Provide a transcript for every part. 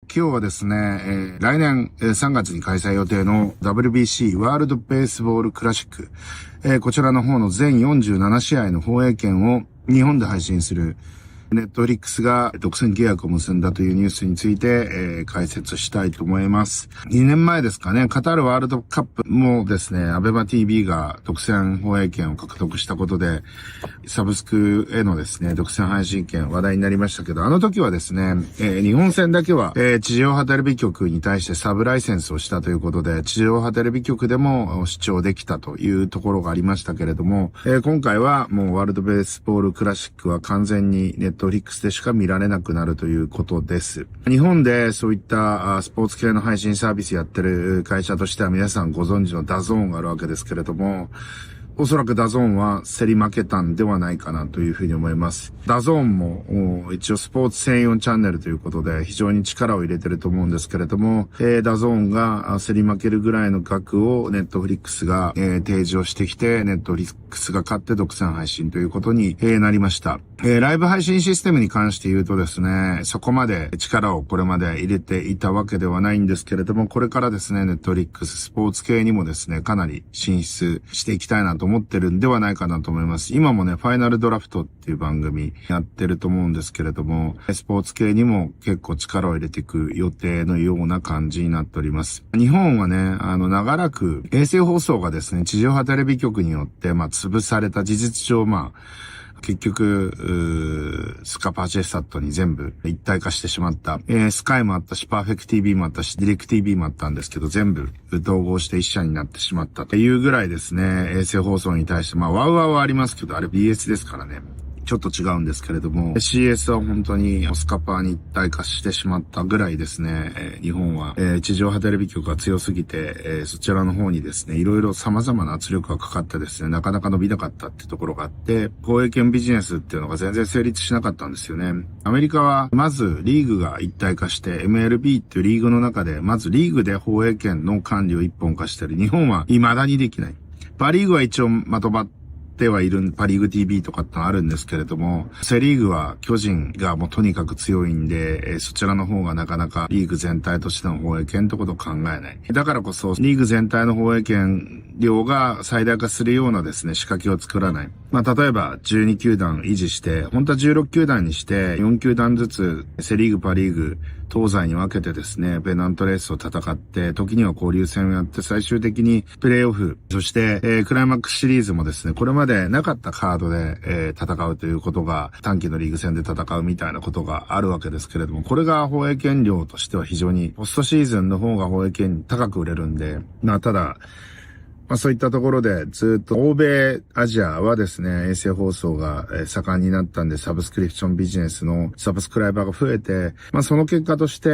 今日はですね、来年3月に開催予定の WBC ワールドベースボールクラシック、こちらの方の全47試合の放映権を日本で配信するネットフリックスが独占契約を結んだというニュースについて、解説したいと思います。2年前ですかね、カタールワールドカップもですね、アベマ TV が独占放映権を獲得したことで、サブスクへのですね、独占配信権話題になりましたけど、あの時はですね、日本戦だけは、地上波テレビ局に対してサブライセンスをしたということで、地上波テレビ局でも視聴できたというところがありましたけれども、今回はもうワールドベースボールクラシックは完全にネットフリックスでしか見られなくなるということです。日本でそういったスポーツ系の配信サービスやってる会社としては皆さんご存知のダゾーンがあるわけですけれども、おそらくダゾーンは競り負けたんではないかなというふうに思います。ダゾーンも一応スポーツ専用チャンネルということで非常に力を入れてると思うんですけれども、ダゾーンが競り負けるぐらいの額をネットフリックスが提示をしてきて、ネットフリックスが買って独占配信ということになりました。ライブ配信システムに関して言うとですね、そこまで力をこれまで入れていたわけではないんですけれども、これからですね、ネットフリックススポーツ系にもですね、かなり進出していきたいなと思ってるんではないかなと思います。今もね、ファイナルドラフトっていう番組やってると思うんですけれども、スポーツ系にも結構力を入れていく予定のような感じになっております。日本はね、長らく衛星放送がですね、地上波テレビ局によって、潰された事実上、結局、スカパチェスタットに全部一体化してしまった。スカイもあったし、パーフェクト TV もあったし、ディレク TV もあったんですけど、全部統合して一社になってしまったというぐらいですね、衛星放送に対して、ワウワウはありますけど、あれ BS ですからね。ちょっと違うんですけれども、CS は本当にスカパーに一体化してしまったぐらいですね、日本は、地上波テレビ局が強すぎて、そちらの方にですね、いろいろ様々な圧力がかかってですね、なかなか伸びなかったってところがあって、放映権ビジネスっていうのが全然成立しなかったんですよね。アメリカは、まずリーグが一体化して、MLB っていうリーグの中で、まずリーグで放映権の管理を一本化してる。日本は未だにできない。パリーグは一応まとまってはいるパリーグ TV とかってのあるんですけれども、セリーグは巨人がもうとにかく強いんで、そちらの方がなかなかリーグ全体としての放映権ってことを考えない。だからこそ、リーグ全体の放映権量が最大化するようなですね、仕掛けを作らない。例えば12球団維持して、本当は16球団にして、4球団ずつ、セリーグ、パリーグ、東西に分けてですね、ペナントレースを戦って、時には交流戦をやって、最終的にプレイオフ、そして、クライマックスシリーズもですね、これまでなかったカードで、戦うということが、短期のリーグ戦で戦うみたいなことがあるわけですけれども、これが放映権量としては非常に、ポストシーズンの方が放映権高く売れるんで、ただ、そういったところでずっと欧米アジアはですね、衛星放送が盛んになったんで、サブスクリプションビジネスのサブスクライバーが増えて、その結果として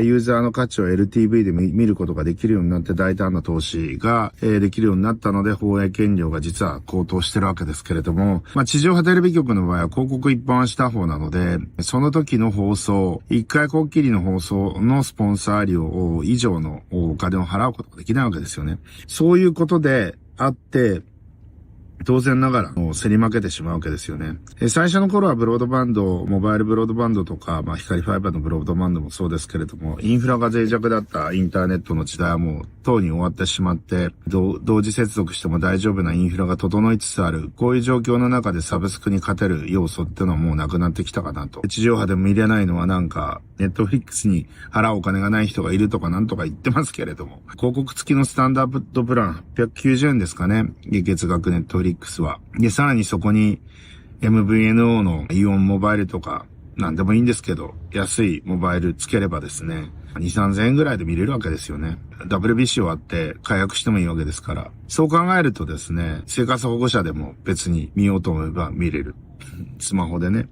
ユーザーの価値を LTV で見ることができるようになって、大胆な投資ができるようになったので、放映権料が実は高騰してるわけですけれども、地上波テレビ局の場合は広告一本はした方なので、その時の放送、一回こっきりの放送のスポンサー料以上のお金を払うことができないわけですよね。そういうことであって、当然ながらもう競り負けてしまうわけですよね。最初の頃はブロードバンド、モバイルブロードバンドとか、光ファイバーのブロードバンドもそうですけれども、インフラが脆弱だったインターネットの時代はもうとうに終わってしまって、同時接続しても大丈夫なインフラが整いつつある、こういう状況の中でサブスクに勝てる要素っていうのはもうなくなってきたかなと。地上波でも見れないのはネットフリックスに払うお金がない人がいるとかなんとか言ってますけれども、広告付きのスタンダードプラン890円ですかね、月額ネットフリックスは。で、さらにそこに MVNO のイオンモバイルとか、なんでもいいんですけど、安いモバイルつければですね、2、3000円ぐらいで見れるわけですよね。WBC 終わって解約してもいいわけですから。そう考えるとですね、生活保護者でも別に見ようと思えば見れる。スマホでね。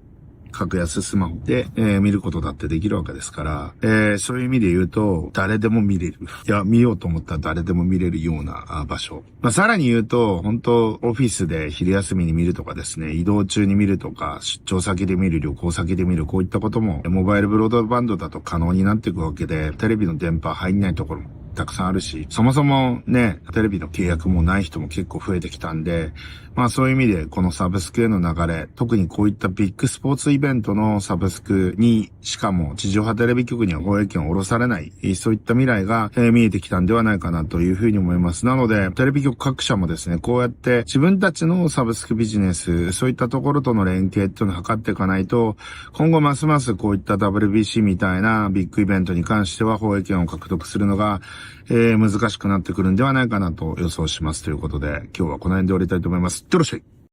格安スマホで、見ることだってできるわけですから、そういう意味で言うと、誰でも見れる。いや、見ようと思ったら誰でも見れるような場所。さらに言うと、本当オフィスで昼休みに見るとかですね、移動中に見るとか、出張先で見る、旅行先で見る、こういったことも、モバイルブロードバンドだと可能になっていくわけで、テレビの電波入んないところもたくさんあるし、そもそもね、テレビの契約もない人も結構増えてきたんで、まあそういう意味でこのサブスクへの流れ、特にこういったビッグスポーツイベントのサブスクに、しかも地上波テレビ局には放映権を下ろされない、そういった未来が見えてきたんではないかなというふうに思います。なので、テレビ局各社もですね、こうやって自分たちのサブスクビジネス、そういったところとの連携っていうのを図っていかないと、今後ますますこういった WBC みたいなビッグイベントに関しては放映権を獲得するのが、難しくなってくるんではないかなと予想しますということで、今日はこの辺で終わりたいと思います。いってらっしゃい。